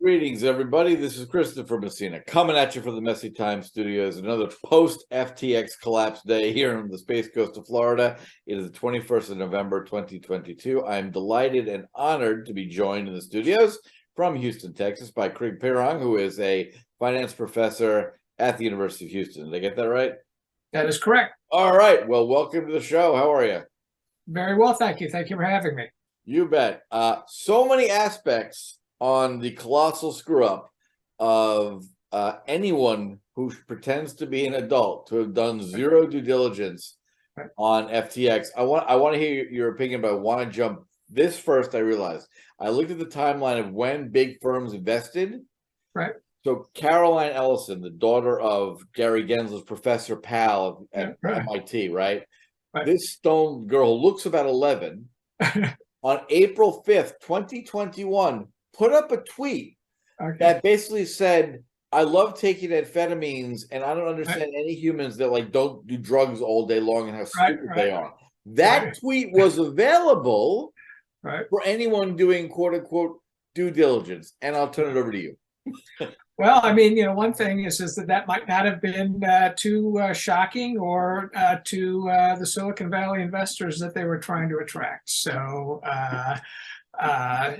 Greetings, everybody. This is Christopher Messina coming at you from the Messy Time Studios. Another post-FTX collapse day here on the Space Coast of Florida. It is the 21st of November, 2022. I'm delighted and honored to be joined in the studios from Houston, Texas, by Craig Pirrong, who is a finance professor at the University of Houston. Did I get that right? That is correct. All right. Well, welcome to the show. How are you? Very well, thank you. Thank you for having me. You bet. So many aspects on the colossal screw up of anyone who pretends to be an adult to have done zero due diligence on FTX. I want to hear your opinion, but I want to jump this first. I realized I looked at the timeline of when big firms invested. Right. So Caroline Ellison, the daughter of Gary Gensler's professor pal at MIT, right? This stone girl looks about 11. On April 5th, 2021, put up a tweet that basically said, I love taking amphetamines, and I don't understand any humans that don't do drugs all day long and how stupid they are. That tweet was available for anyone doing quote unquote due diligence. And I'll turn it over to you. Well, I mean, one thing is that might not have been too shocking or to the Silicon Valley investors that they were trying to attract. So I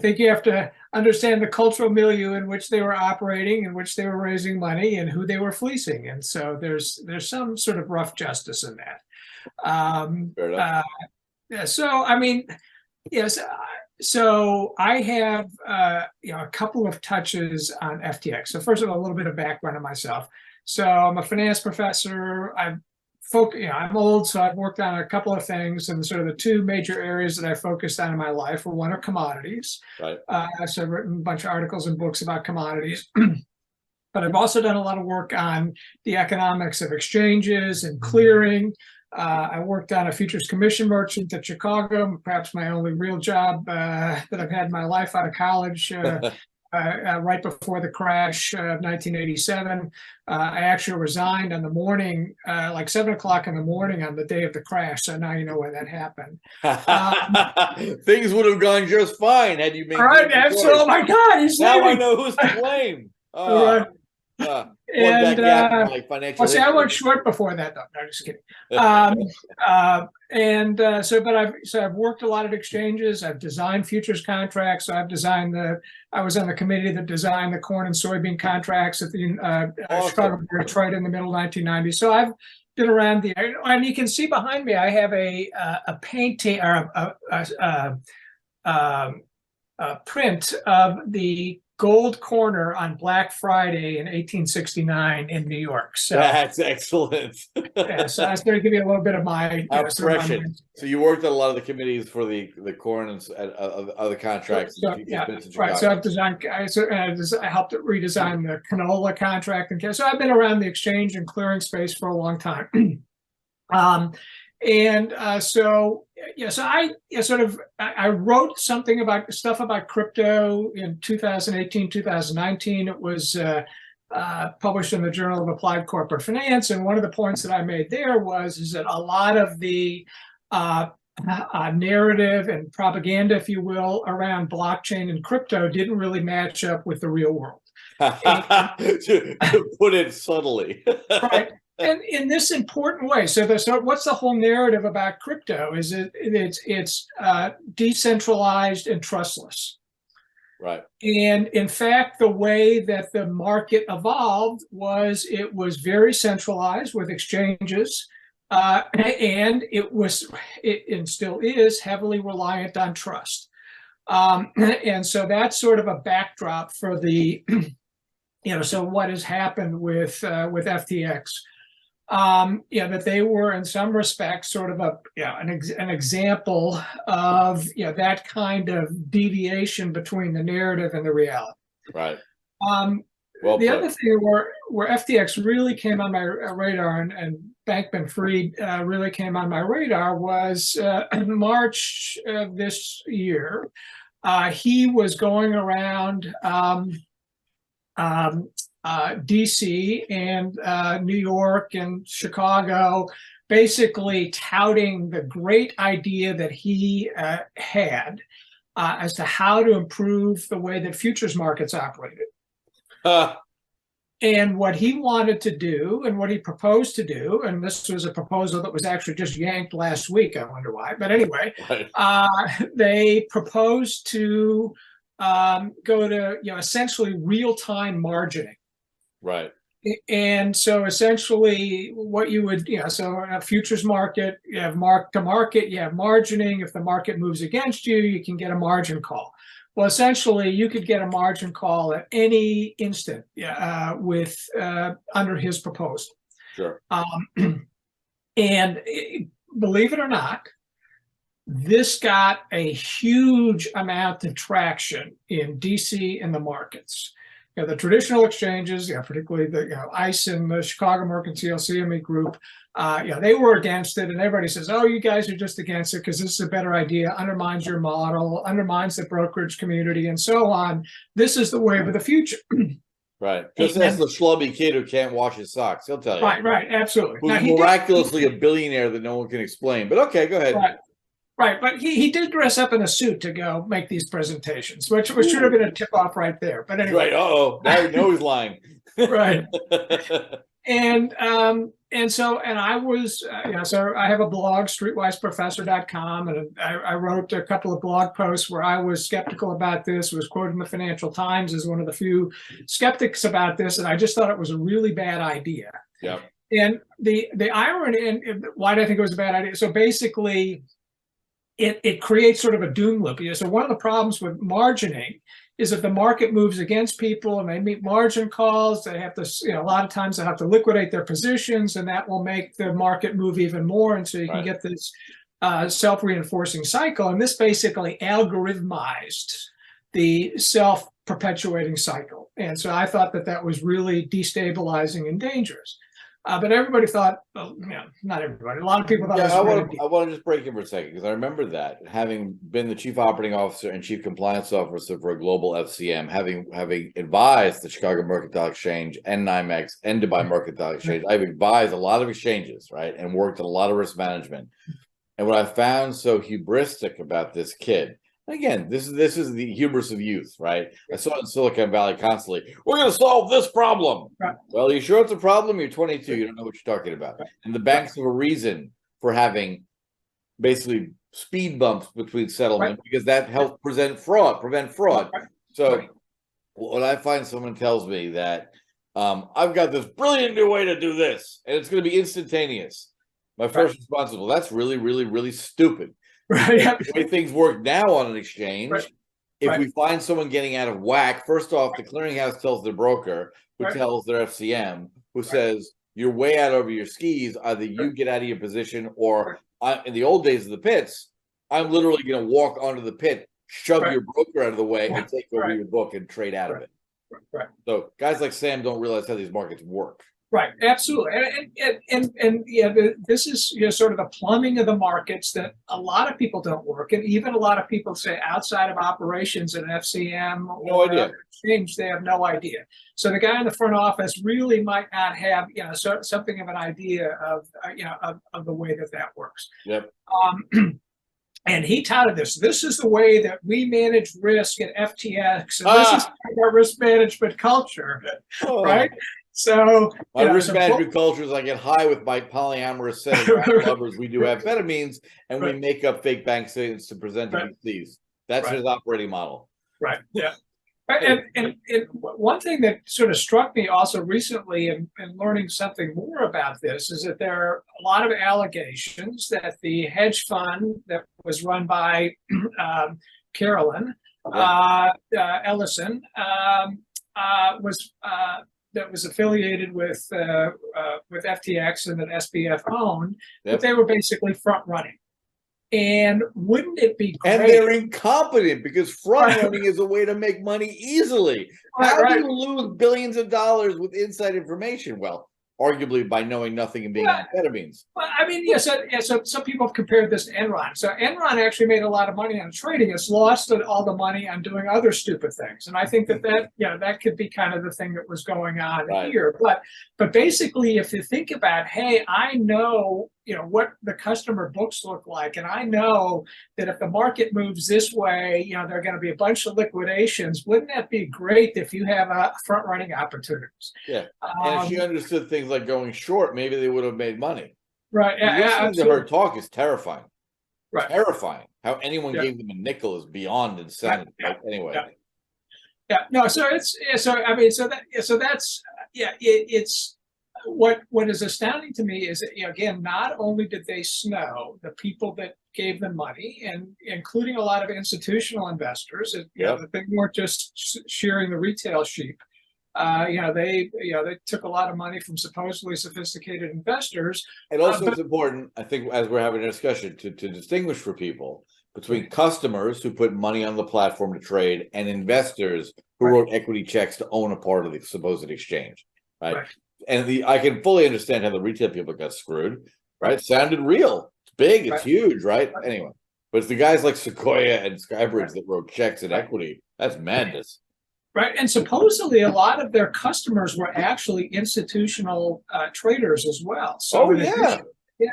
think you have to understand the cultural milieu in which they were operating, in which they were raising money, and who they were fleecing. And so there's some sort of rough justice in that. So I mean, yes. So I have a couple of touches on FTX. So first of all, a little bit of background on myself. So I'm a finance professor. I'm old, so I've worked on a couple of things, and sort of the two major areas that I focused on in my life were one are commodities. Right. So I've written a bunch of articles and books about commodities. But I've also done a lot of work on the economics of exchanges and clearing. I worked on a futures commission merchant at Chicago, perhaps my only real job that I've had in my life out of college, right before the crash of 1987. I actually resigned on the morning, like 7 o'clock in the morning on the day of the crash. So now you know when that happened. Things would have gone just fine had you made. Right, absolutely. Oh my God! Now I know who's to blame. See, I went short before that, though. No, just kidding. So I've worked a lot at exchanges. I've designed futures contracts. So I was on the committee that designed the corn and soybean contracts at the Chicago Board of Trade in the middle 1990s. So I've been around and you can see behind me, I have a painting or a print of the gold corner on Black Friday in 1869 in New York. So that's excellent. So I was going to give you a little bit of my impression. So you worked on a lot of the committees for the corn and other contracts. So I've designed. I helped redesign the canola contract, and so I've been around the exchange and clearing space for a long time. I wrote something about stuff about crypto in 2018, 2019. It was published in the Journal of Applied Corporate Finance, and one of the points that I made there is that a lot of the narrative and propaganda, if you will, around blockchain and crypto didn't really match up with the real world. To put it subtly. Right. And in this important way, so what's the whole narrative about crypto? Is it's decentralized and trustless, right? And in fact, the way that the market evolved it was very centralized with exchanges, and it still is heavily reliant on trust. And so that's sort of a backdrop for the, so what has happened with FTX. That they were in some respects sort of an example of that kind of deviation between the narrative and the reality. Right. The other thing where FTX really came on my radar and Bankman-Fried really came on my radar was in March of this year. He was going around DC and New York and Chicago, basically touting the great idea that he had as to how to improve the way that futures markets operated. And what he wanted to do and what he proposed to do, and this was a proposal that was actually just yanked last week, I wonder why, but anyway, they proposed to go to, essentially real-time margining. Right. And so essentially what you would, so in a futures market, you have mark to market, you have margining. If the market moves against you, you can get a margin call. Well, essentially, you could get a margin call at any instant with under his proposal. Sure. And believe it or not, this got a huge amount of traction in DC and the markets. The traditional exchanges, particularly the ICE and the Chicago Mercantile CME Group, they were against it, and everybody says, "Oh, you guys are just against it because this is a better idea, undermines your model, undermines the brokerage community, and so on. This is the wave of the future." Right. Just ask the schlubby kid who can't wash his socks. He'll tell you. Right, absolutely. Who's miraculously a billionaire that no one can explain. But okay, go ahead. Right, but he did dress up in a suit to go make these presentations, which should have been a tip-off right there. But anyway. Right, now we know he's lying. Right. And I was, so I have a blog, streetwiseprofessor.com, and I wrote a couple of blog posts where I was skeptical about this, was quoted in the Financial Times as one of the few skeptics about this, and I just thought it was a really bad idea. Yeah. And the irony, and why do I think it was a bad idea? So basically, it creates sort of a doom loop. So one of the problems with margining is if the market moves against people and they meet margin calls, they have to, a lot of times they have to liquidate their positions, and that will make the market move even more. And so you can get this self-reinforcing cycle. And this basically algorithmized the self-perpetuating cycle. And so I thought that was really destabilizing and dangerous. But everybody thought, not everybody, a lot of people thought. Yeah, I want to just break in for a second, because I remember that, having been the chief operating officer and chief compliance officer for a global FCM, having advised the Chicago Mercantile Exchange and NYMEX and Dubai Mercantile Exchange. I've advised a lot of exchanges, right, and worked on a lot of risk management. And what I found so hubristic about this kid, again, this is the hubris of youth, right? I saw it in Silicon Valley constantly. We're going to solve this problem. Right. Well, you sure it's a problem? You're 22. You don't know what you're talking about. Right. And the banks have a reason for having basically speed bumps between settlement, because that helps prevent fraud. Right. So when I find someone tells me that I've got this brilliant new way to do this, and it's going to be instantaneous, my first response is, well, that's really, really, really stupid. Right. The way things work now on an exchange, if we find someone getting out of whack, first off, the clearinghouse tells their broker, who tells their FCM, who says, you're way out over your skis, either you get out of your position, or in the old days of the pits, I'm literally going to walk onto the pit, shove your broker out of the way, and take over your book and trade out of it. So guys like Sam don't realize how these markets work. Right, absolutely, and this is sort of the plumbing of the markets that a lot of people don't work, and even a lot of people say outside of operations at an FCM or exchange, they have no idea. So the guy in the front office really might not have something of an idea of of the way that works. Yep. And he touted this. This is the way that we manage risk at FTX, and this is our risk management culture, right? So my risk management culture is I get high with my polyamorous set of lovers. We do amphetamines, and we make up fake bank statements to present to VCs. That's his operating model. Right. Yeah. And one thing that sort of struck me also recently in learning something more about this is that there are a lot of allegations that the hedge fund that was run by Carolyn Ellison that was affiliated with FTX and that SBF owned, that they were basically front running. And wouldn't it be great? And they're incompetent, because front running is a way to make money easily. How do you lose billions of dollars with inside information? Well, arguably by knowing nothing and being amphetamines. Well, I mean, so some people have compared this to Enron. So Enron actually made a lot of money on trading. It's lost all the money on doing other stupid things. And I think that could be kind of the thing that was going on here. But basically, if you think about, hey, I know what the customer books look like, and I know that if the market moves this way, there are going to be a bunch of liquidations. Wouldn't that be great if you have front running opportunities? Yeah, and if she understood things like going short, maybe they would have made money. Right. Yeah, listening to her talk is terrifying. Right. Terrifying. How anyone gave them a nickel is beyond insanity. Yeah. But anyway. Yeah. No. So that's it's what is astounding to me is that, again, not only did they snow the people that gave them money, and including a lot of institutional investors, that they weren't just shearing the retail sheep. They took a lot of money from supposedly sophisticated investors. And also, it's important, I think, as we're having a discussion, to distinguish for people between customers who put money on the platform to trade and investors who wrote equity checks to own a part of the supposed exchange, right? And I can fully understand how the retail people got screwed, right? It sounded real. It's big. It's huge, right? Anyway, but it's the guys like Sequoia and Skybridge that wrote checks in equity. That's madness. Right. And supposedly a lot of their customers were actually institutional traders as well. So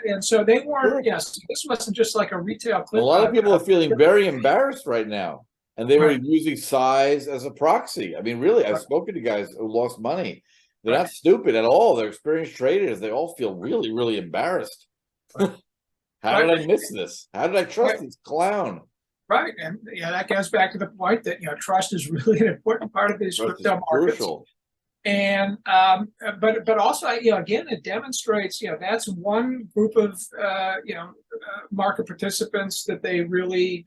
and so they weren't, so this wasn't just like a retail clip. A lot of people are feeling very embarrassed right now. And they were using size as a proxy. I mean, really, I've spoken to guys who lost money. They're not stupid at all. They're experienced traders. They all feel really, really embarrassed. How did I miss this? How did I trust this clown? Right. And that goes back to the point that, trust is really an important part of these crypto markets. Crucial. And but also, again, it demonstrates, that's one group of market participants that they really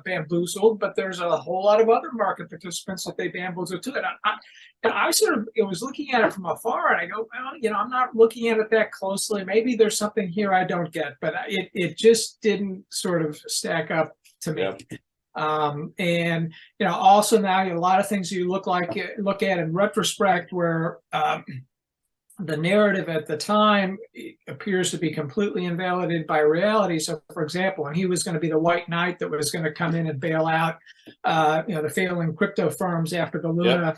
bamboozled, but there's a whole lot of other market participants that they bamboozled too. And I sort of was looking at it from afar, and I go, well, I'm not looking at it that closely. Maybe there's something here I don't get, but it just didn't sort of stack up to me. And also now a lot of things you look at in retrospect where the narrative at the time appears to be completely invalidated by reality. So, for example, when he was going to be the white knight that was going to come in and bail out, the failing crypto firms after the Luna,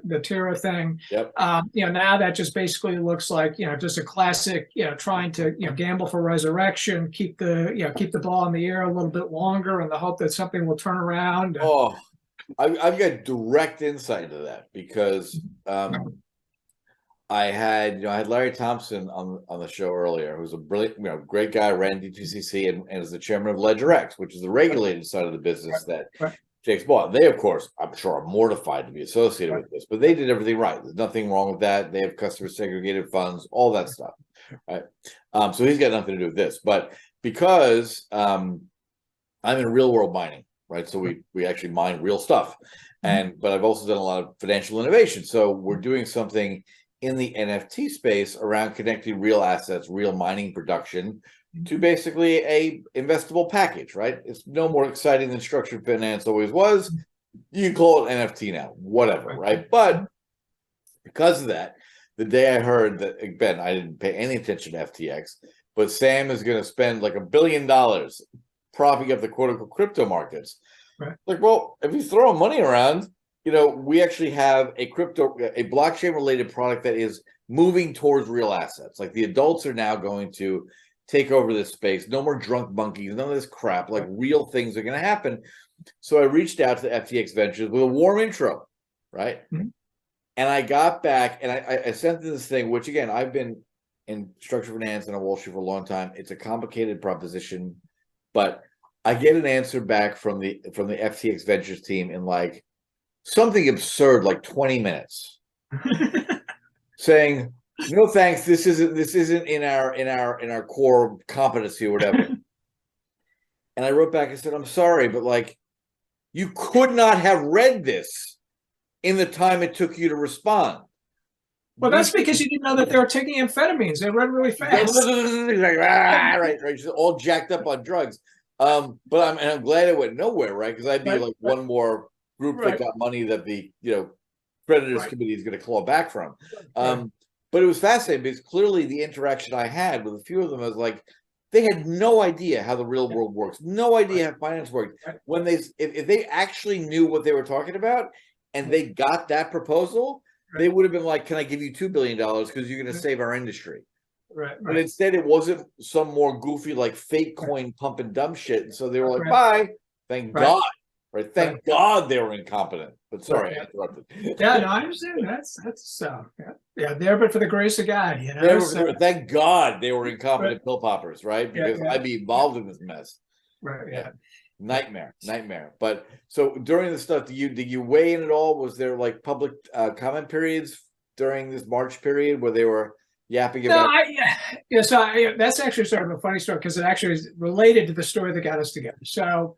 the Terra thing, now that just basically looks like, just a classic, trying to, gamble for resurrection, keep the ball in the air a little bit longer in the hope that something will turn around. Oh, I've got direct insight into that because, I had Larry Thompson on the show earlier, who's a brilliant, great guy, ran DTCC and is the chairman of LedgerX, which is the regulated side of the business that Jake's bought. They, of course, I'm sure are mortified to be associated with this, but they did everything right. There's nothing wrong with that. They have customer segregated funds, all that stuff, right? So he's got nothing to do with this, but because I'm in real world mining, right? So we actually mine real stuff, but I've also done a lot of financial innovation. So we're doing something in the NFT space around connecting real assets, real mining production to basically a investable package, right? It's no more exciting than structured finance always was. You can call it NFT now, whatever, right? But because of that, the day I heard that, Ben, I didn't pay any attention to FTX, but Sam is going to spend like $1 billion propping up the quote-unquote crypto markets. Like, well, if you throw money around, we actually have a blockchain-related product that is moving towards real assets. Like the adults are now going to take over this space. No more drunk monkeys, none of this crap. Like real things are going to happen. So I reached out to FTX Ventures with a warm intro, right? And I got back and I sent them this thing, which again, I've been in structured finance and on Wall Street for a long time. It's a complicated proposition, but I get an answer back from the FTX Ventures team in like something absurd, like 20 minutes, saying, "No thanks. This isn't in our core competency or whatever." And I wrote back and said, "I'm sorry, but like, you could not have read this in the time it took you to respond." Well, that's because you didn't know that they were taking amphetamines. They read really fast. Like, right. She's all jacked up on drugs. But I'm glad it went nowhere, right? Because I'd be like one more group that got money that the creditors committee is going to claw back from. But it was fascinating because clearly the interaction I had with a few of them was like they had no idea how the real world works, no idea how finance worked. When if they actually knew what they were talking about and they got that proposal, they would have been like, "Can I give you $2 billion because you're going to save our industry?" But instead, it wasn't some more goofy, like fake coin pump and dump shit. And so they were like, bye. Thank God. Right. Thank God they were incompetent. But sorry, I interrupted. Yeah, no, I understand. That's there, but for the grace of God, you know. Thank God they were incompetent pill poppers, right? Because I'd be involved in this mess. Right. Yeah. Nightmare. But so during the stuff, did you weigh in at all? Was there like public comment periods during this March period where they were yapping about? So that's actually sort of a funny story because it actually is related to the story that got us together. So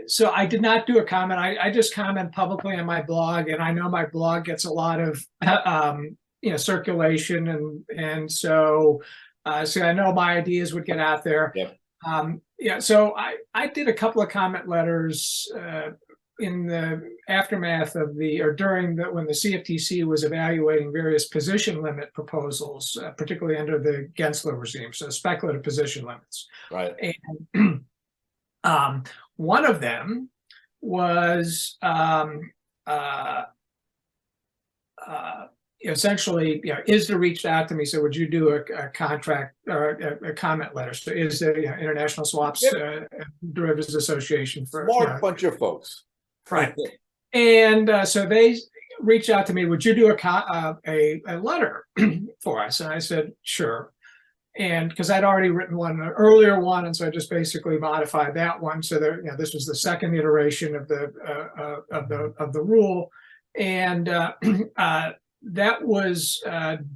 so I did not do a comment. I just comment publicly on my blog, and I know my blog gets a lot of circulation, and so I know my ideas would get out there. So I did a couple of comment letters in the aftermath of when the CFTC was evaluating various position limit proposals, particularly under the Gensler regime, so speculative position limits. Right. And one of them was essentially, ISDA reached out to me, so would you do a contract or a comment letter? So ISDA, International Swaps Derivatives Association, for smart bunch of folks, right? And so they reached out to me, would you do a letter for us? And I said, sure. And because I'd already written an earlier one, and so I just basically modified that one. So there, this was the second iteration of the rule, and that was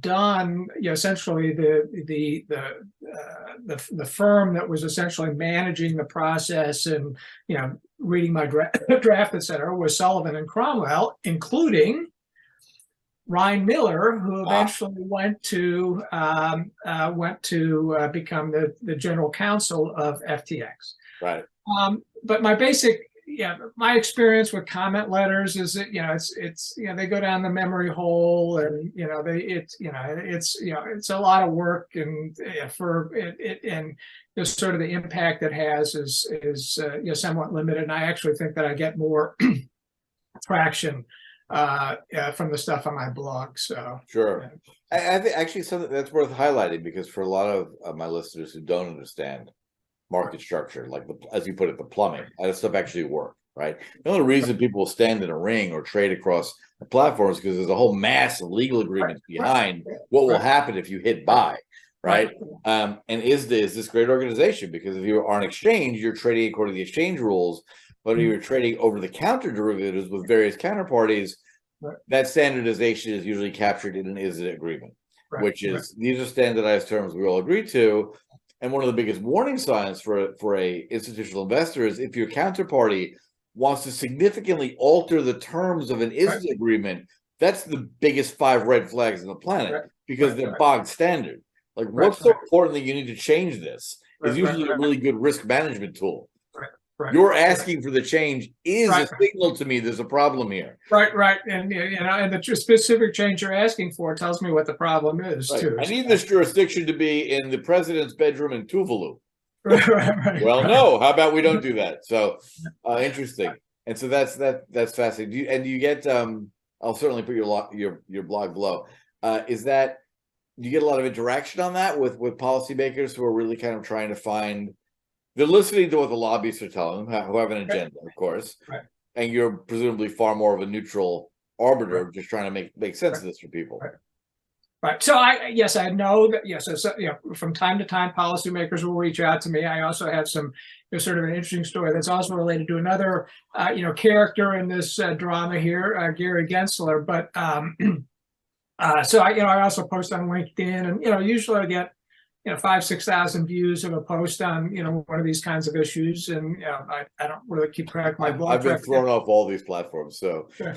done. Essentially, the firm that was essentially managing the process and reading my draft, etc., was Sullivan and Cromwell, including Ryan Miller, who eventually went to become the general counsel of FTX. Right. But my experience with comment letters is that it's they go down the memory hole, and it's a lot of work, and and sort of the impact it has is somewhat limited. And I actually think that I get more traction from the stuff on my blog. So sure. I think actually something that's worth highlighting, because for a lot of my listeners who don't understand market structure, like as you put it, the plumbing, how does stuff actually work, right? The only reason people will stand in a ring or trade across the platforms is because there's a whole mass of legal agreements behind what will happen if you hit buy, right? And is this great organization, because if you are on exchange, you're trading according to the exchange rules. But if you're trading over-the-counter derivatives with various counterparties, that standardization is usually captured in an ISDA agreement, which is these are standardized terms we all agree to. And one of the biggest warning signs for a institutional investor is if your counterparty wants to significantly alter the terms of an ISDA agreement, that's the biggest 5 red flags on the planet, because they're bog standard. Like, what's so important that you need to change this is usually a really good risk management tool. You're asking for the change is a signal to me there's a problem here. Right. And and the specific change you're asking for tells me what the problem is too. I need this jurisdiction to be in the president's bedroom in Tuvalu. Well, no. How about we don't do that? So interesting. And so that's fascinating. Do you get? I'll certainly put your blog below. Do you get a lot of interaction on that with policymakers who are really kind of trying to find? They're listening to what the lobbyists are telling them, who have an agenda, of course. And you're presumably far more of a neutral arbiter, just trying to make sense of this for people. Right. So I know that So from time to time, policymakers will reach out to me. I also have some sort of an interesting story that's also related to another character in this drama here, Gary Gensler. But so I also post on LinkedIn, and usually I get 5,000-6,000 views of a post on one of these kinds of issues, and I don't really keep track of my blog. I've been thrown off all these platforms, so so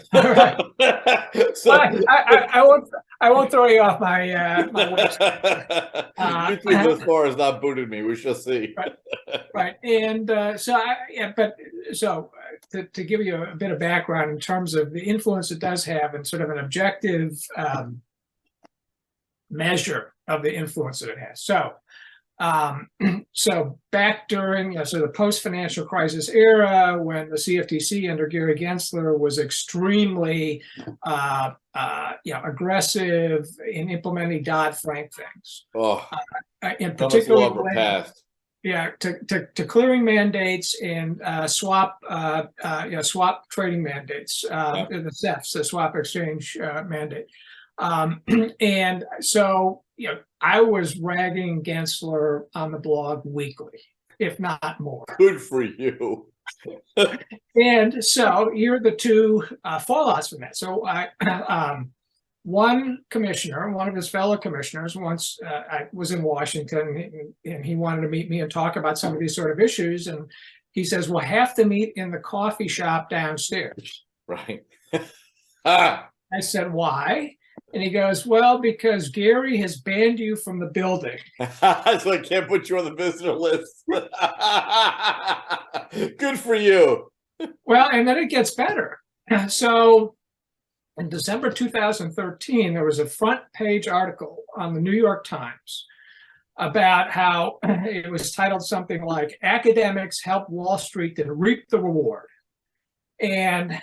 I won't throw you off my website. YouTube thus far has not booted me. We shall see. Right. And to give you a bit of background in terms of the influence it does have, and sort of an objective measure of the influence that it has. So So back during, the post-financial crisis era, when the CFTC under Gary Gensler was extremely, aggressive in implementing Dodd-Frank things. In particular, passed. Yeah, to clearing mandates and swap trading mandates, the SEFs, the swap exchange mandate. And so, I was ragging Gensler on the blog weekly, if not more. Good for you. And so here are the two fallouts from that. So one commissioner, one of his fellow commissioners, once I was in Washington, and he wanted to meet me and talk about some of these sort of issues. And he says, we'll have to meet in the coffee shop downstairs. Right. I said, why? And he goes, well, because Gary has banned you from the building. So I can't put you on the visitor list. Good for you. Well, and then it gets better. So in December 2013, there was a front page article on the New York Times about how it was titled something like "Academics Help Wall Street to Reap the Reward." And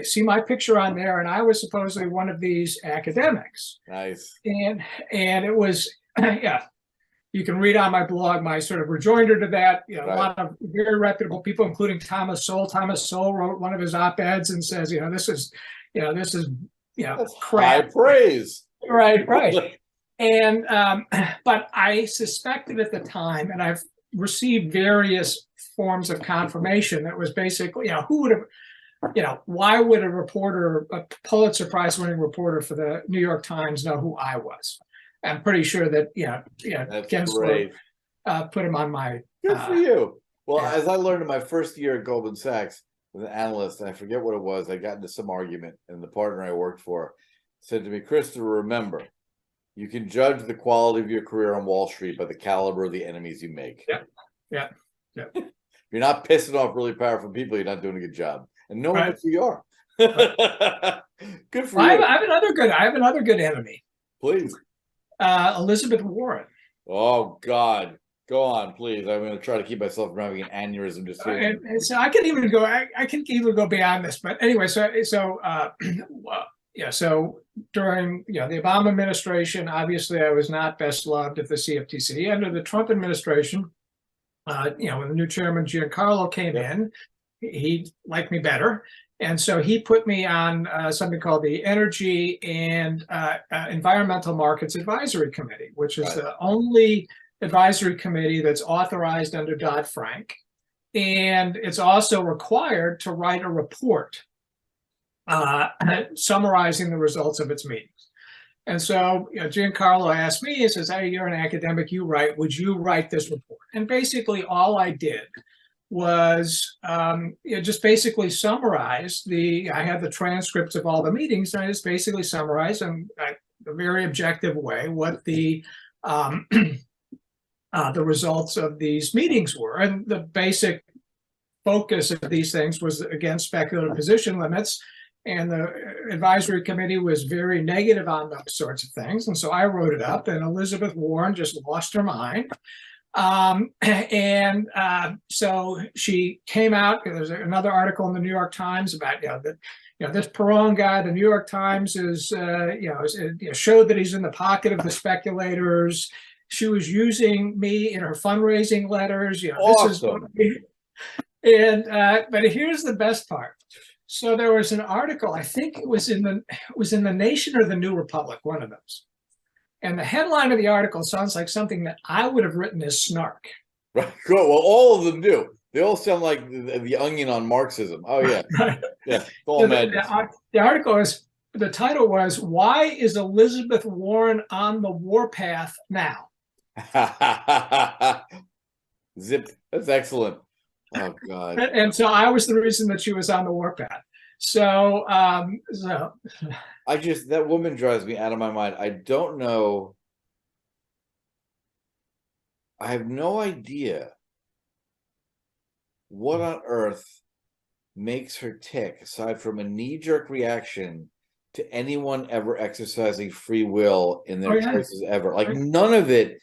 see my picture on there, and I was supposedly one of these academics. Nice. And it was, yeah, you can read on my blog my sort of rejoinder to that. Right. A lot of very reputable people, including Thomas Sowell. Thomas Sowell wrote one of his op-eds and says, this is that's crap. High praise. Right. And but I suspected at the time, and I've received various forms of confirmation that was basically, who would have, why would a Pulitzer Prize winning reporter for the New York Times know who I was? I'm pretty sure that, Gensler put him on my. Good for you. Well, as I learned in my first year at Goldman Sachs as an analyst, and I forget what it was, I got into some argument, and the partner I worked for said to me, Christopher, remember, you can judge the quality of your career on Wall Street by the caliber of the enemies you make. Yeah. If you're not pissing off really powerful people, you're not doing a good job. And no one knows who you are. Good for you. I have another good enemy. Please. Elizabeth Warren. Oh, God. Go on, please. I'm going to try to keep myself from having an aneurysm just here. And so I can even go beyond this. But anyway, so during the Obama administration, obviously I was not best loved at the CFTC. Under the Trump administration, when the new chairman Giancarlo came in, he liked me better. And so he put me on something called the Energy and Environmental Markets Advisory Committee, which is the only advisory committee that's authorized under Dodd-Frank. And it's also required to write a report summarizing the results of its meetings. And so Giancarlo asked me, he says, hey, you're an academic, would you write this report? And basically all I did was just basically summarize I had the transcripts of all the meetings, and I just basically summarized in a very objective way what the results of these meetings were. And the basic focus of these things was against speculative position limits. And the advisory committee was very negative on those sorts of things. And so I wrote it up, and Elizabeth Warren just lost her mind. So she came out. There's another article in the New York Times about this Pirrong guy. The New York Times is showed that he's in the pocket of the speculators. She was using me in her fundraising letters. Awesome. But here's the best part. So there was an article, I think it was in the Nation or the New Republic, one of those. And the headline of the article sounds like something that I would have written as snark. Right. Cool. Well, all of them do. They all sound like the Onion on Marxism. Oh, yeah. Yeah. All madness. The title was, Why is Elizabeth Warren on the warpath now? Zip. That's excellent. Oh, God. And so I was the reason that she was on the warpath. So that woman drives me out of my mind. I don't know. I have no idea what on earth makes her tick, aside from a knee-jerk reaction to anyone ever exercising free will in their choices ever. Like, none of it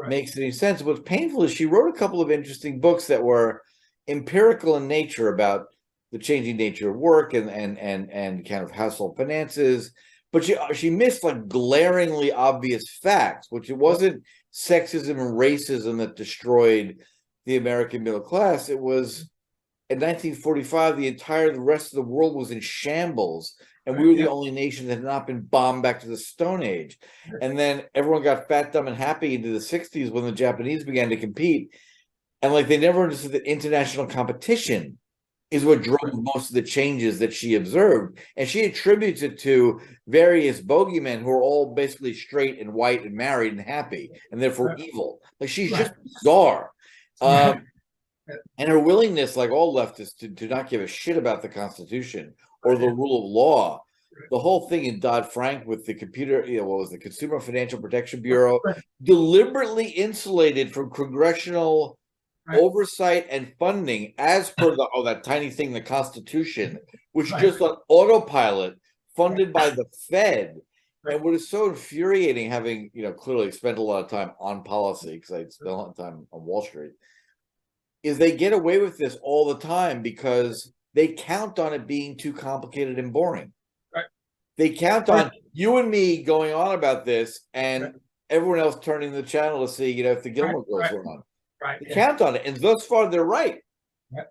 makes any sense. What's painful is she wrote a couple of interesting books that were empirical in nature about the changing nature of work and kind of household finances. But she missed like glaringly obvious facts, which it wasn't sexism and racism that destroyed the American middle class. It was in 1945, the rest of the world was in shambles, and we were the only nation that had not been bombed back to the Stone Age. And then everyone got fat, dumb, and happy into the 60s when the Japanese began to compete. And like they never understood that international competition is what drove most of the changes that she observed. And she attributes it to various bogeymen who are all basically straight and white and married and happy, and therefore evil. Like she's just bizarre. And her willingness, like all leftists, to not give a shit about the Constitution or the rule of law. The whole thing in Dodd-Frank with the what was the Consumer Financial Protection Bureau, deliberately insulated from congressional oversight and funding as per that tiny thing, the Constitution, which just on autopilot, funded by the Fed. And what is so infuriating, having clearly spent a lot of time on policy, because I spent a lot of time on Wall Street, is they get away with this all the time because they count on it being too complicated and boring. They count on you and me going on about this and everyone else turning the channel to see, if the Gilmore Girls were on. They count on it. And thus far, they're right.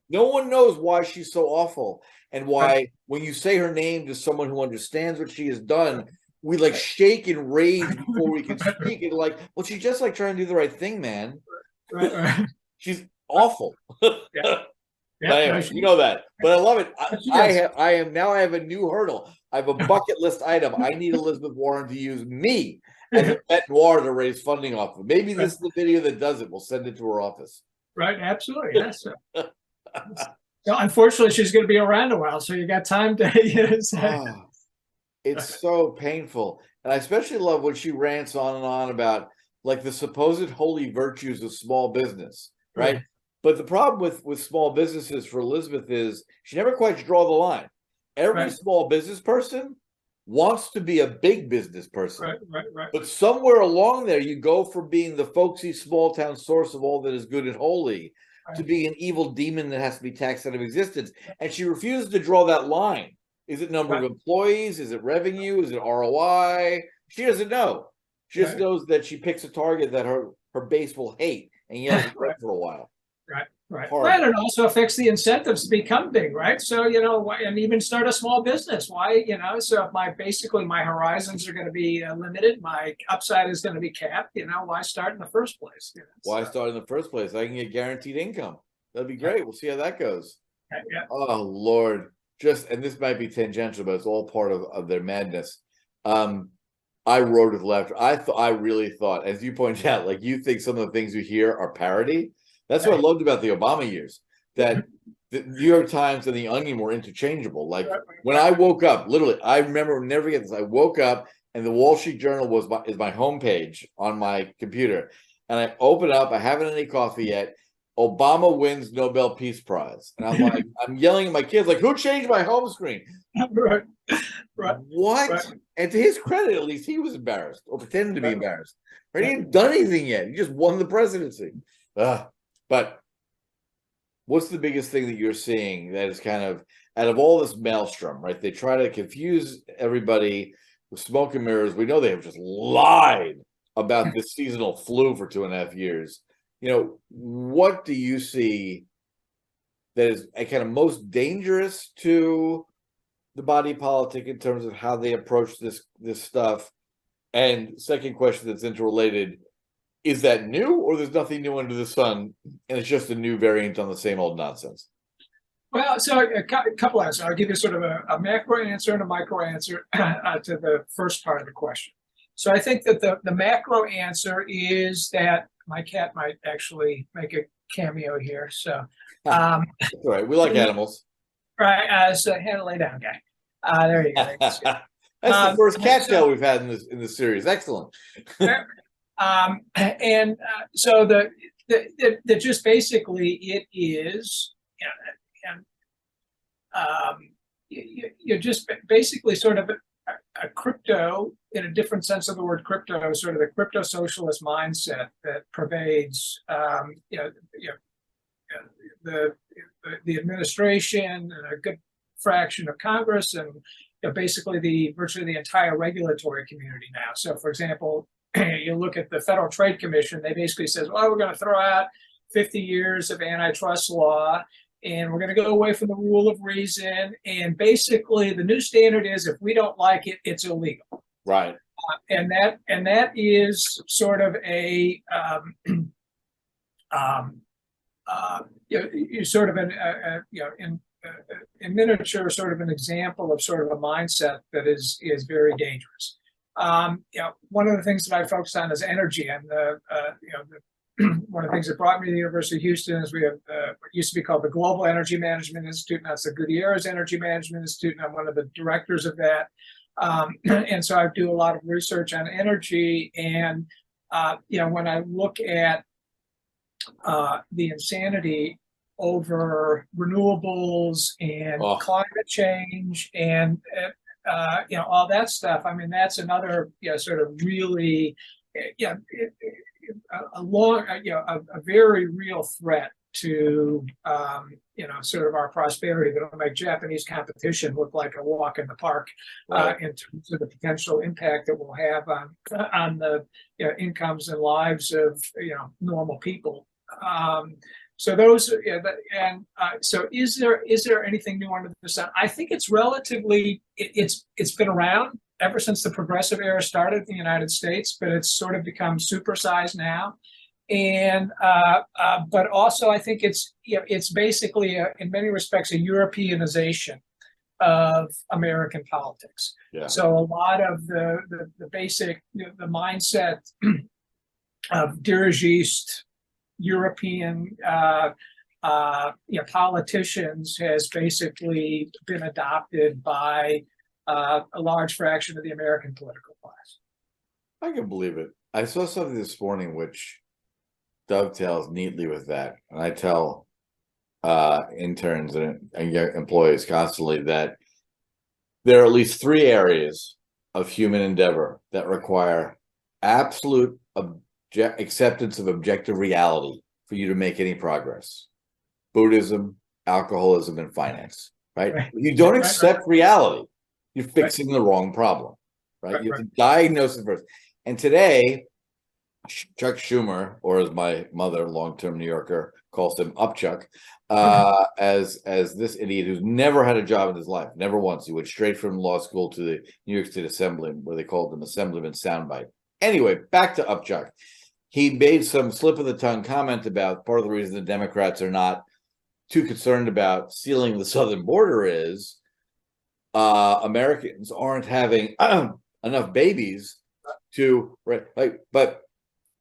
No one knows why she's so awful and why when you say her name to someone who understands what she has done, we like shake and rage before we can speak. And well, she's just like trying to do the right thing, man. She's awful. Anyway, you know that, but I love it. I have a new hurdle. I have a bucket list item. I need Elizabeth Warren to use me as a bet noir to raise funding off of. Maybe this is the video that does it. We'll send it to her office. Right, absolutely. Yes. So unfortunately, she's going to be around a while, so you got time to. It's so painful, and I especially love when she rants on and on about like the supposed holy virtues of small business, right? But the problem with small businesses for Elizabeth is she never quite draw the line. Every small business person wants to be a big business person. But somewhere along there, you go from being the folksy small town source of all that is good and holy to being an evil demon that has to be taxed out of existence. And she refuses to draw that line. Is it number of employees? Is it revenue? Is it ROI? She doesn't know. She just knows that she picks a target that her base will hate and yells at her for a while. Right. And it also affects the incentives to become big, right? So, and even start a small business. Why, so if my horizons are going to be limited, my upside is going to be capped, why start in the first place? Why start in the first place? I can get guaranteed income. That'd be great. We'll see how that goes. Oh, Lord. And this might be tangential, but it's all part of their madness. I wrote with laughter. I really thought, as you pointed out, like you think some of the things you hear are parody. That's what I loved about the Obama years, that the New York Times and the Onion were interchangeable. Like when I woke up, literally, I remember, never forget this. I woke up and the Wall Street Journal is my homepage on my computer. And I open up, I haven't had any coffee yet. Obama wins Nobel Peace Prize. And I'm like, I'm yelling at my kids, like, who changed my home screen? What? And to his credit, at least he was embarrassed or pretended to be embarrassed. Right? He hadn't done anything yet. He just won the presidency. But what's the biggest thing that you're seeing that is kind of out of all this maelstrom, right? They try to confuse everybody with smoke and mirrors. We know they have just lied about this seasonal flu for 2.5 years. What do you see that is kind of most dangerous to the body politic in terms of how they approach this stuff? And second question that's interrelated, is that new, or there's nothing new under the sun and it's just a new variant on the same old nonsense? Well, so a couple answers. I'll give you sort of a macro answer and a micro answer to the first part of the question. So I think that the macro answer is that my cat might actually make a cameo here. So all right, we like animals. Right, so lay down, guy. There you go. That's the first cat tail we've had in this series. Excellent. So the just basically it is, you're just basically sort of crypto, in a different sense of the word crypto, sort of the crypto socialist mindset that pervades, the administration and a good fraction of Congress, and basically virtually the entire regulatory community now. So, for example, you look at the Federal Trade Commission, they basically says, well, we're going to throw out 50 years of antitrust law, and we're going to go away from the rule of reason. And basically, the new standard is if we don't like it, it's illegal. Right. And that is sort of a sort of in miniature, sort of an example of sort of a mindset that is very dangerous. One of the things that I focus on is energy, and one of the things that brought me to the University of Houston is we have what used to be called the Global Energy Management Institute. Now it's the Gutierrez Energy Management Institute, and I'm one of the directors of that. And so I do a lot of research on energy, and when I look at the insanity over renewables and climate change and all that stuff, I mean, that's another sort of really a very real threat to sort of our prosperity, that'll make Japanese competition look like a walk in the park, in terms of the potential impact that will have on the incomes and lives of normal people. So those, so is there anything new under the sun? I think it's relatively, it's been around ever since the progressive era started in the United States, but it's sort of become supersized now. And but also I think it's basically in many respects a Europeanization of American politics. Yeah. So a lot of the basic the mindset of dirigist European politicians has basically been adopted by a large fraction of the American political class. I can believe it. I saw something this morning which dovetails neatly with that, and I tell interns and employees constantly that there are at least 3 areas of human endeavor that require absolute acceptance of objective reality for you to make any progress: Buddhism, alcoholism, and finance. Right? If you don't accept reality, you're fixing the wrong problem. Right? You have to diagnose it first. And today, Chuck Schumer, or as my mother, long-term New Yorker, calls him Upchuck, as this idiot who's never had a job in his life, never once. He went straight from law school to the New York State Assembly, where they called him Assemblyman Soundbite. Anyway, back to Upchuck. He made some slip-of-the-tongue comment about part of the reason the Democrats are not too concerned about sealing the southern border is Americans aren't having enough babies to but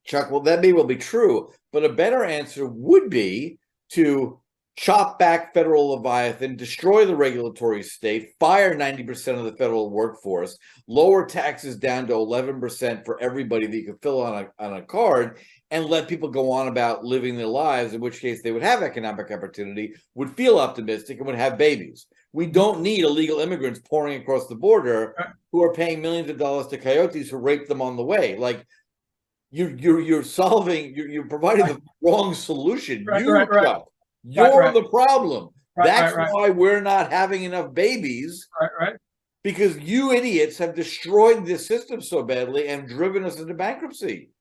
Chuck, well, that may well be true, but a better answer would be to chop back federal Leviathan, destroy the regulatory state, fire 90% of the federal workforce, lower taxes down to 11% for everybody that you can fill on a card, and let people go on about living their lives, in which case they would have economic opportunity, would feel optimistic, and would have babies. We don't need illegal immigrants pouring across the border who are paying millions of dollars to coyotes who rape them on the way. Like, you're providing the wrong solution. You're the problem. That's why we're not having enough babies. Because you idiots have destroyed this system so badly and driven us into bankruptcy.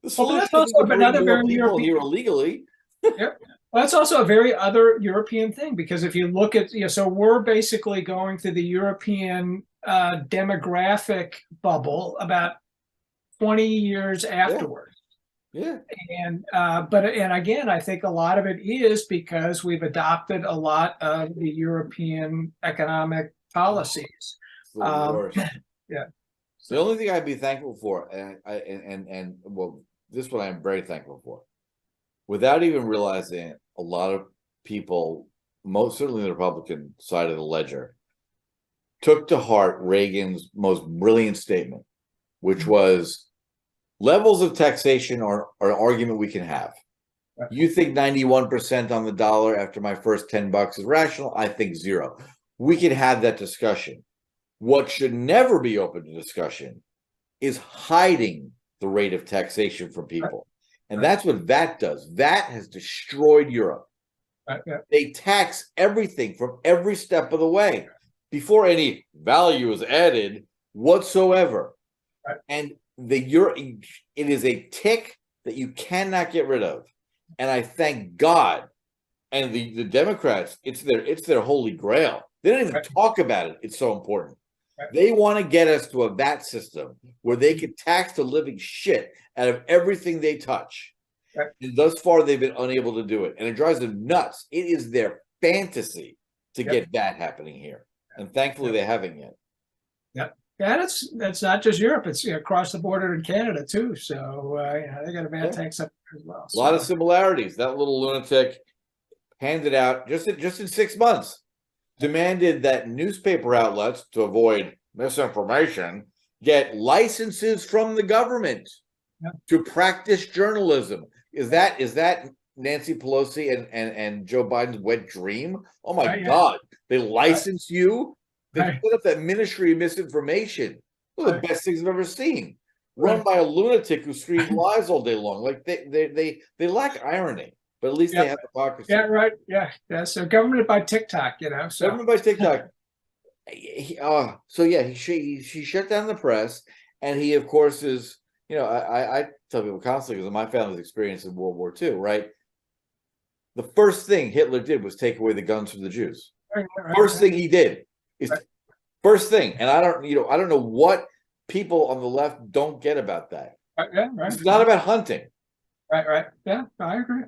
The solution is to bring more people here illegally. Well, that's also a very other European thing, because if you look at, so we're basically going through the European demographic bubble about 20 years afterwards. And again, I think a lot of it is because we've adopted a lot of the European economic policies. The only thing I'd be thankful for, and well, this one I'm very thankful for, without even realizing, a lot of people, most certainly the Republican side of the ledger, took to heart Reagan's most brilliant statement, which was, levels of taxation are an argument we can have. You think 91% on the dollar after my first $10 is rational? I think 0. We can have that discussion. What should never be open to discussion is hiding the rate of taxation from people. And that's what VAT does. VAT has destroyed Europe. They tax everything from every step of the way before any value is added whatsoever. And it is a tick that you cannot get rid of. And I thank God. And the Democrats, it's their holy grail. They don't even talk about it. It's so important. They want to get us to a VAT system where they can tax the living shit out of everything they touch. And thus far, they've been unable to do it. And it drives them nuts. It is their fantasy to get that happening here. And thankfully, they haven't yet. Yeah, that's not just Europe. It's across the border in Canada, too. So, they got a VAT tax up there as well. A lot of similarities. That little lunatic handed out, just in 6 months, demanded that newspaper outlets, to avoid misinformation, get licenses from the government to practice journalism. Is that Nancy Pelosi and Joe Biden's wet dream? Oh my God! They license you. They put up that Ministry of Misinformation. One of the best things I've ever seen. Run by a lunatic who screams lies all day long. Like they lack irony, but at least they have hypocrisy. Yeah, right. Yeah. So government by TikTok, So government by TikTok. She shut down the press, and he, of course, is. I tell people constantly, because of my family's experience in World War II, right? The first thing Hitler did was take away the guns from the Jews. First thing he did is first thing, and I don't know what people on the left don't get about that. It's not about hunting. Right. Yeah, I agree.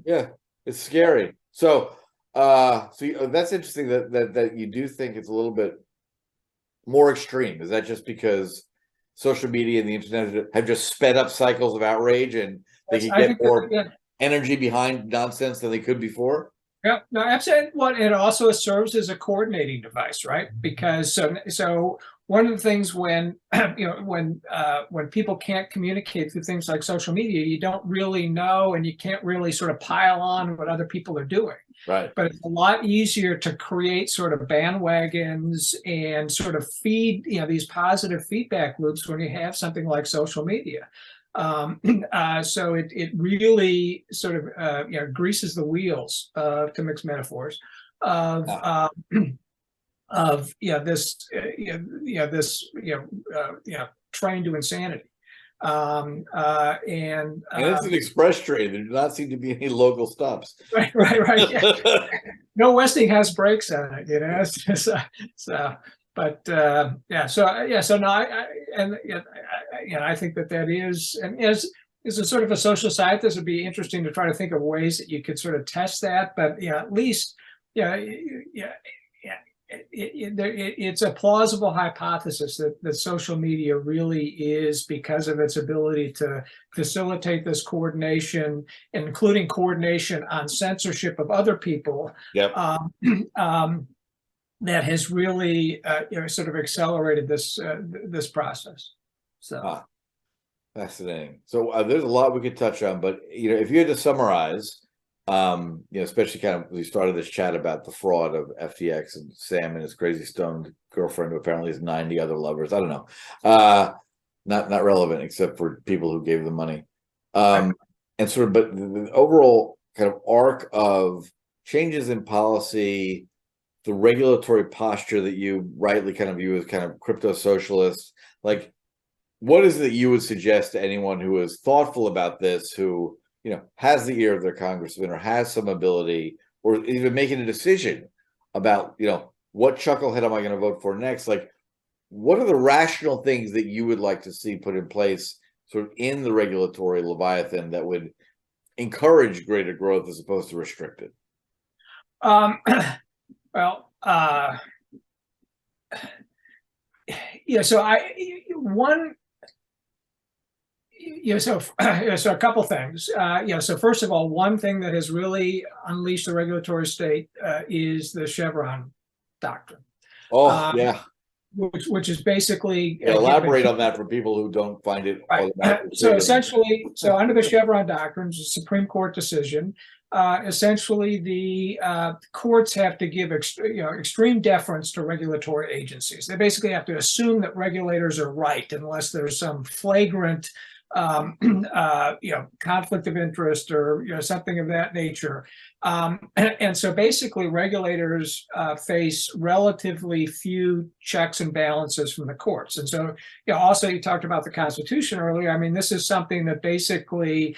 Yeah, it's scary. So that's interesting that you do think it's a little bit more extreme. Is that just because social media and the internet have just sped up cycles of outrage, and they can get more energy behind nonsense than they could before? Yeah, no, absolutely. Well, it also serves as a coordinating device, right? Because so one of the things when when people can't communicate through things like social media, you don't really know, and you can't really sort of pile on what other people are doing. Right. But it's a lot easier to create sort of bandwagons and sort of feed these positive feedback loops when you have something like social media. So it really sort of greases the wheels, to mix metaphors, of this train to insanity. And it's an express train. There do not seem to be any local stops. Right. Yeah. No Westinghouse brakes on it, So no, I think that is, and as a sort of a social scientist, it'd be interesting to try to think of ways that you could sort of test that. But at least, it's a plausible hypothesis that social media really is, because of its ability to facilitate this coordination, including coordination on censorship of other people. Yep. That has really sort of accelerated this process. So fascinating. So there's a lot we could touch on, but if you had to summarize, especially kind of we started this chat about the fraud of FTX and Sam and his crazy stoned girlfriend, who apparently has 90 other lovers. I don't know, not relevant except for people who gave them money, and sort of, but the overall kind of arc of changes in policy, the regulatory posture that you rightly kind of view as kind of crypto socialist, like what is it that you would suggest to anyone who is thoughtful about this, who has the ear of their congressman or has some ability, or even making a decision about, what chucklehead am I going to vote for next? Like, what are the rational things that you would like to see put in place sort of in the regulatory Leviathan that would encourage greater growth as opposed to restrict it? So a couple things. So first of all, one thing that has really unleashed the regulatory state is the Chevron doctrine. Oh, yeah. which is basically elaborate on that for people who don't find it automatically. So essentially, under the Chevron doctrine, it's a Supreme Court decision. Essentially, the courts have to give extreme deference to regulatory agencies. They basically have to assume that regulators are right unless there's some flagrant conflict of interest or something of that nature. And so basically regulators face relatively few checks and balances from the courts. And so, also you talked about the Constitution earlier. I mean, this is something that basically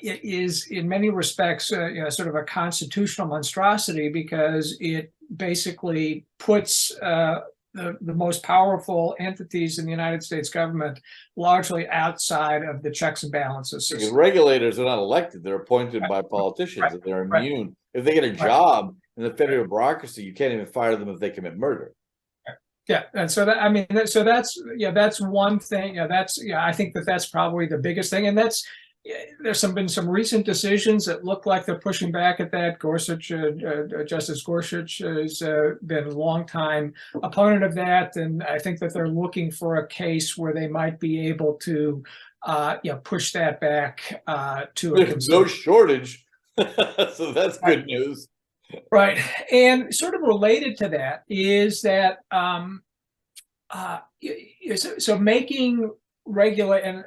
is in many respects, sort of a constitutional monstrosity, because it basically puts the most powerful entities in the United States government largely outside of the checks and balances system. Because regulators are not elected, they're appointed by politicians, and they're immune. If they get a job in the federal bureaucracy, you can't even fire them if they commit murder. Yeah, and so that, I mean, so that's one thing. I think that's probably the biggest thing, and there's been some recent decisions that look like they're pushing back at that. Justice Gorsuch has been a long time opponent of that, and I think that they're looking for a case where they might be able to, push that back to. There's no shortage, so that's good news. Right, and sort of related to that is that so making and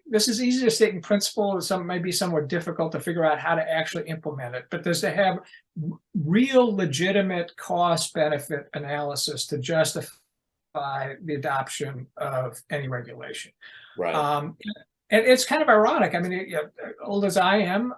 this is easy to state in principle, may be somewhat difficult to figure out how to actually implement it, but there's to have real legitimate cost benefit analysis to justify the adoption of any regulation. Right. And it's kind of ironic. I mean, old as I am,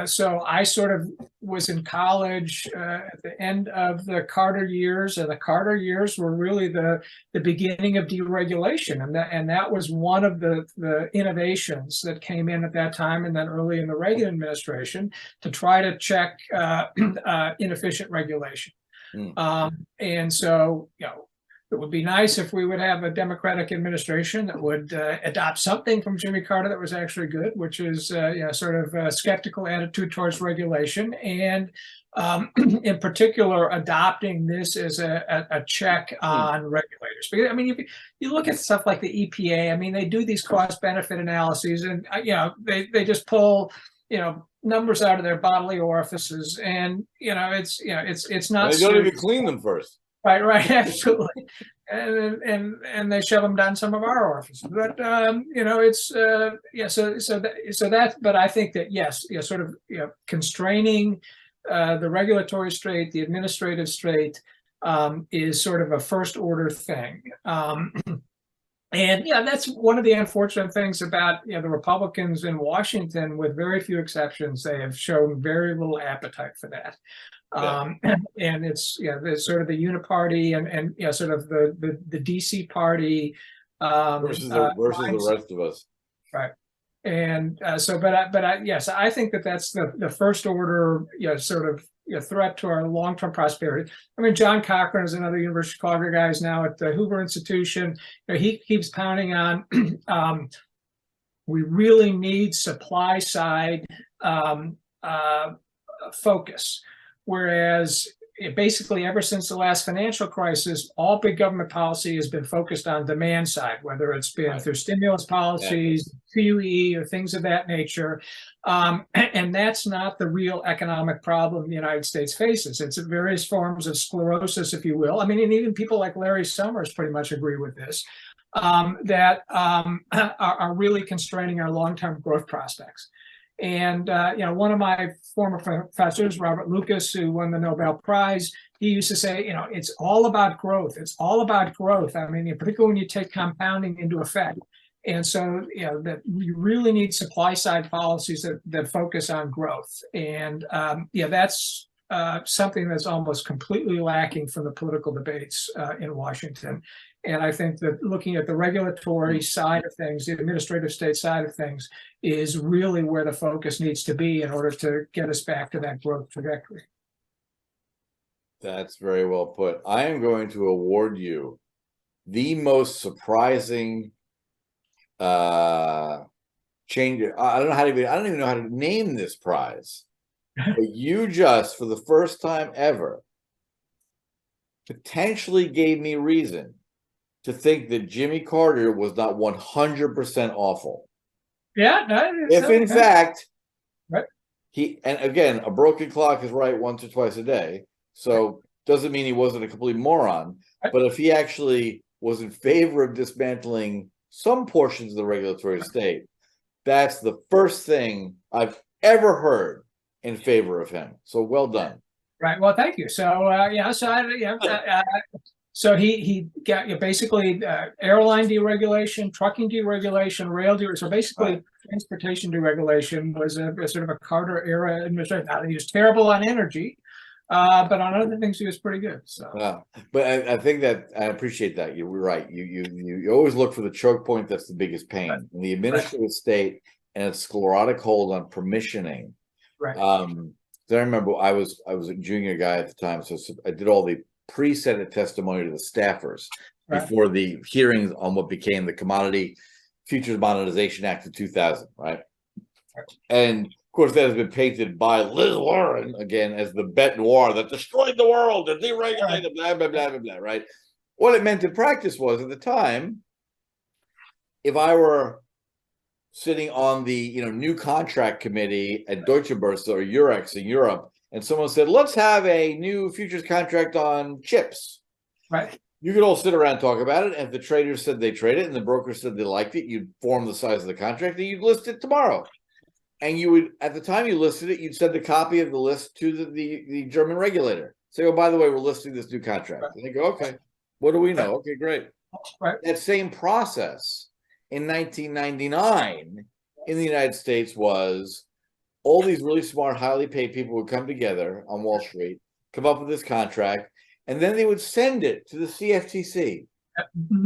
so I sort of was in college at the end of the Carter years, and the Carter years were really the beginning of deregulation, and that was one of the innovations that came in at that time, and then early in the Reagan administration, to try to check inefficient regulation. And so, it would be nice if we would have a Democratic administration that would adopt something from Jimmy Carter that was actually good, which is sort of a skeptical attitude towards regulation, and in particular adopting this as a check on regulators. Because I mean, you look at stuff like the EPA. I mean, they do these cost benefit analyses, and they just pull numbers out of their bodily orifices, and it's not. They don't even clean them first. Right, absolutely, and they shove them down some of our orifices. But it's so that. But I think that yes, sort of constraining the regulatory strait, the administrative strait, is sort of a first order thing. And that's one of the unfortunate things about the Republicans in Washington. With very few exceptions, they have shown very little appetite for that. And it's there's sort of the uniparty and sort of the DC party versus the rest of us, right? And yes, I think that's the first order sort of threat to our long-term prosperity. I mean, John Cochran is another University of Chicago guy, is now at the Hoover Institution. He keeps pounding on we really need supply side focus. Whereas basically ever since the last financial crisis, all big government policy has been focused on demand side, whether it's been through stimulus policies, QE, or things of that nature. And that's not the real economic problem the United States faces. It's various forms of sclerosis, if you will. I mean, and even people like Larry Summers pretty much agree with this, that are really constraining our long-term growth prospects. And one of my former professors, Robert Lucas, who won the Nobel Prize, he used to say, it's all about growth. It's all about growth. I mean, particularly when you take compounding into effect. And so, that you really need supply side policies that focus on growth. And that's something that's almost completely lacking from the political debates in Washington. And I think that looking at the regulatory side of things, the administrative state side of things, is really where the focus needs to be in order to get us back to that growth trajectory. That's very well put. I am going to award you the most surprising change. I don't even know how to name this prize. But you just, for the first time ever, potentially gave me reason to think that Jimmy Carter was not 100% awful. Yeah, if in fact, right. and again, a broken clock is right once or twice a day. So doesn't mean he wasn't a complete moron. Right. But if he actually was in favor of dismantling some portions of the regulatory state, that's the first thing I've ever heard in favor of him. So well done. Right. Well, thank you. So so he got basically airline deregulation, trucking deregulation, rail deregulation. So basically, transportation deregulation was a sort of a Carter era administration. Now, he was terrible on energy, but on other things he was pretty good. So, but I think that I appreciate that. You're right. You always look for the choke point that's the biggest pain. Right. In the administrative state and its sclerotic hold on permissioning. Right. So I remember I was a junior guy at the time, so I did all the pre-Senate testimony to the staffers before the hearings on what became the Commodity Futures Modernization Act of 2000, right? And of course, that has been painted by Liz Warren again as the bête noire that destroyed the world and deregulated, blah, blah, blah, blah, blah, right? What it meant in practice was, at the time, if I were sitting on the new contract committee at Deutsche Börse or Eurex in Europe, and someone said, let's have a new futures contract on chips. Right. You could all sit around and talk about it. And if the traders said they traded it and the broker said they liked it, you'd form the size of the contract and you'd list it tomorrow. And you would, at the time you listed it, you'd send a copy of the list to the German regulator. Say, oh, by the way, we're listing this new contract. And they go, okay, what do we know? Okay, great. Right. That same process in 1999 in the United States was all these really smart, highly paid people would come together on Wall Street, come up with this contract, and then they would send it to the CFTC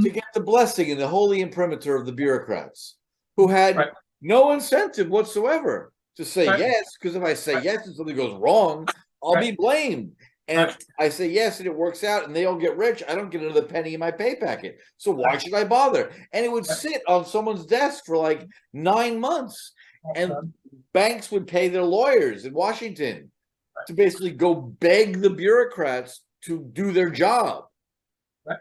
to get the blessing and the holy imprimatur of the bureaucrats who had no incentive whatsoever to say yes, because if I say yes and something goes wrong, I'll be blamed. And if I say yes and it works out and they all get rich, I don't get another penny in my pay packet. So why should I bother? And it would sit on someone's desk for like 9 months. And banks would pay their lawyers in Washington to basically go beg the bureaucrats to do their job.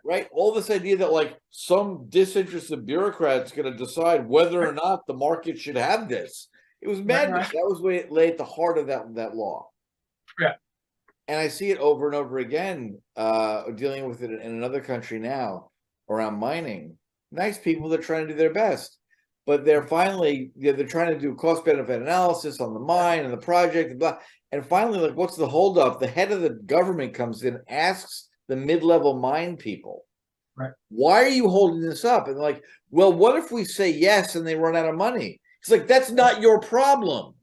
Right? All this idea that like some disinterested bureaucrat's going to decide whether or not the market should have this. It was madness. That was what lay at the heart of that law. Yeah. And I see it over and over again, dealing with it in another country now around mining. Nice people that are trying to do their best. But they're finally, they're trying to do cost-benefit analysis on the mine and the project, and blah. And finally, like, what's the holdup? The head of the government comes in, asks the mid-level mine people, why are you holding this up? And they're like, well, what if we say yes and they run out of money? It's like, that's not your problem.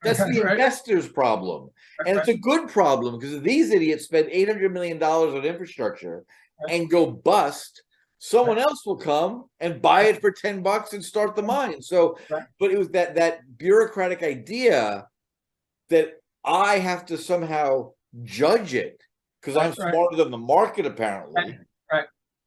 That's the investor's problem. And it's a good problem because if these idiots spend $800 million on infrastructure and go bust, someone else will come and buy it for $10 and start the mine. So, but it was that bureaucratic idea that I have to somehow judge it because I'm smarter than the market, apparently.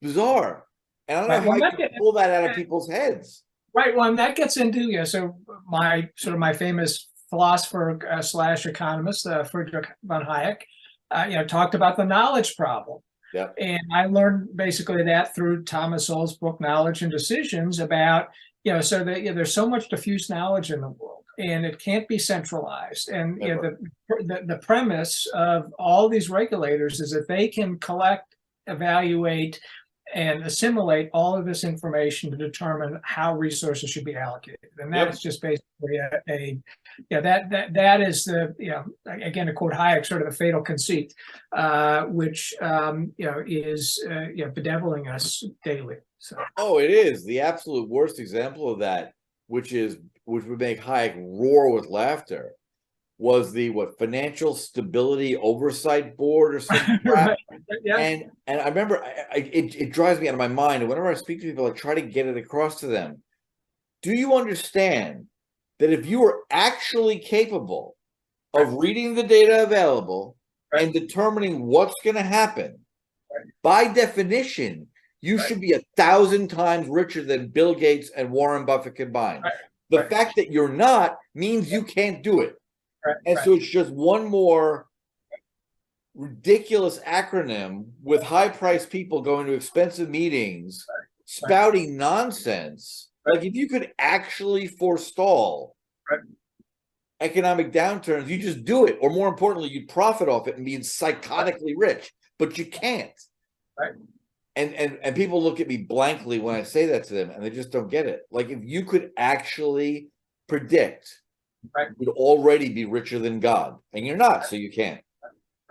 Bizarre. And I don't know how you can pull that out of people's heads. Right. Well, and that gets into, so my famous philosopher slash economist, Friedrich von Hayek, talked about the knowledge problem. Yep. And I learned basically that through Thomas Sowell's book, Knowledge and Decisions, about, so that there's so much diffuse knowledge in the world and it can't be centralized. And the premise of all these regulators is that they can collect, evaluate, and assimilate all of this information to determine how resources should be allocated. And that is just basically that is the, again, to quote Hayek, sort of the fatal conceit, which, is, bedeviling us daily. So. Oh, it is the absolute worst example of that, which would make Hayek roar with laughter, was the Financial Stability Oversight Board or something. And I remember it drives me out of my mind. And whenever I speak to people, I try to get it across to them. Do you understand that if you are actually capable of reading the data available and determining what's going to happen, by definition, you should be 1,000 times richer than Bill Gates and Warren Buffett combined. The fact that you're not means you can't do it. And so it's just one more ridiculous acronym with high-priced people going to expensive meetings, spouting nonsense. Like, if you could actually forestall economic downturns, you just do it. Or more importantly, you'd profit off it and be psychotically rich, but you can't. And people look at me blankly when I say that to them, and they just don't get it. Like, if you could actually predict, you'd already be richer than God, and you're not, so you can't.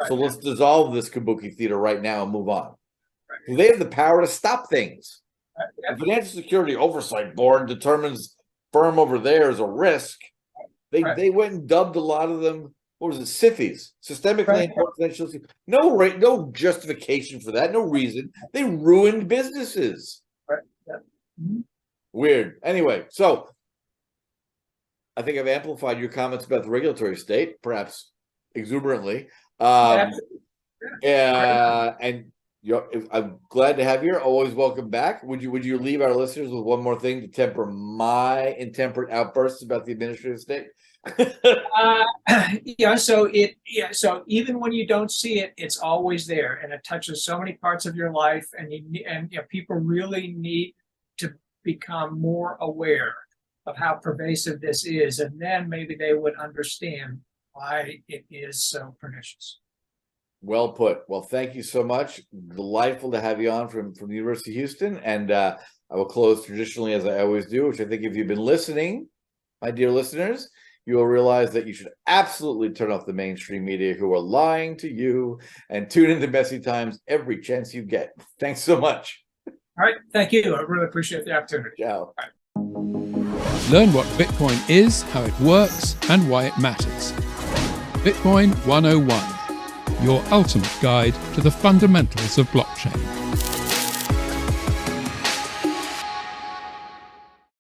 So let's dissolve this kabuki theater right now and move on. So they have the power to stop things. The Financial Security Oversight Board determines firm over there is a risk. They went and dubbed a lot of them, what was it, SIFIs, systemically important financial. No justification for that, no reason. They ruined businesses. Weird. Anyway, so I think I've amplified your comments about the regulatory state, perhaps exuberantly. And I'm glad to have you here. Always welcome back. Would you leave our listeners with one more thing to temper my intemperate outbursts about the administrative state? So even when you don't see it, it's always there, and it touches so many parts of your life, and people really need to become more aware of how pervasive this is, and then maybe they would understand why it is so pernicious. Well put. Well, thank you so much. Delightful to have you on from the University of Houston. And I will close traditionally, as I always do, which I think if you've been listening, my dear listeners, you will realize that you should absolutely turn off the mainstream media who are lying to you and tune into Messy Times every chance you get. Thanks so much. All right. Thank you. I really appreciate the opportunity. Ciao. Learn what Bitcoin is, how it works, and why it matters. Bitcoin 101, your ultimate guide to the fundamentals of blockchain.